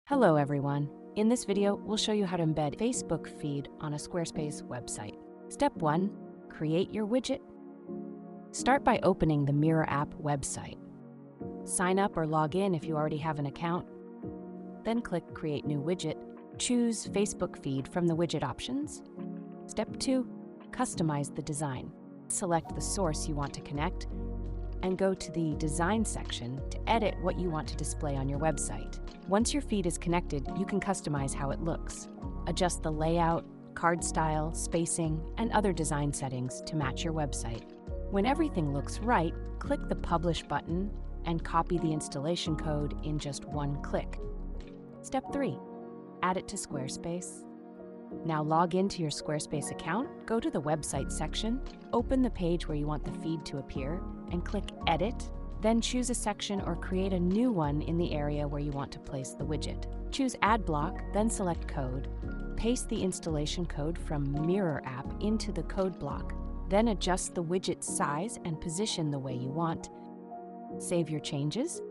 Hello everyone. In this video, we'll show you how to embed Facebook feed on a Squarespace website. Step 1, create your widget. Start by opening the Mirror app website. Sign up or log in if you already have an account. Then click Create New Widget. Choose Facebook feed from the widget options. Step 2, customize the design. Select the source you want to connect and go to the Design section to edit what you want to display on your website. Once your feed is connected, you can customize how it looks. Adjust the layout, card style, spacing, and other design settings to match your website. When everything looks right, click the Publish button and copy the installation code in just one click. Step 3, add it to Squarespace. Now log into your Squarespace account, go to the Website section, open the page where you want the feed to appear, and click Edit. Then choose a section or create a new one in the area where you want to place the widget. Choose Add Block, then select Code. Paste the installation code from Mirror app into the code block. Then adjust the widget size and position the way you want. Save your changes.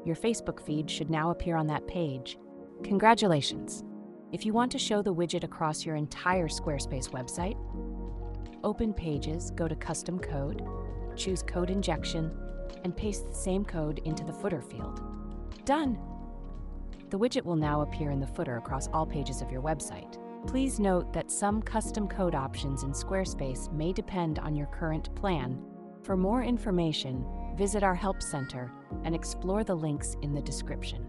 Your Facebook feed should now appear on that page. Congratulations! If you want to show the widget across your entire Squarespace website, open Pages, go to Custom Code, choose Code Injection, and paste the same code into the footer field. Done! The widget will now appear in the footer across all pages of your website. Please note that some custom code options in Squarespace may depend on your current plan. For more information, visit our Help Center and explore the links in the description.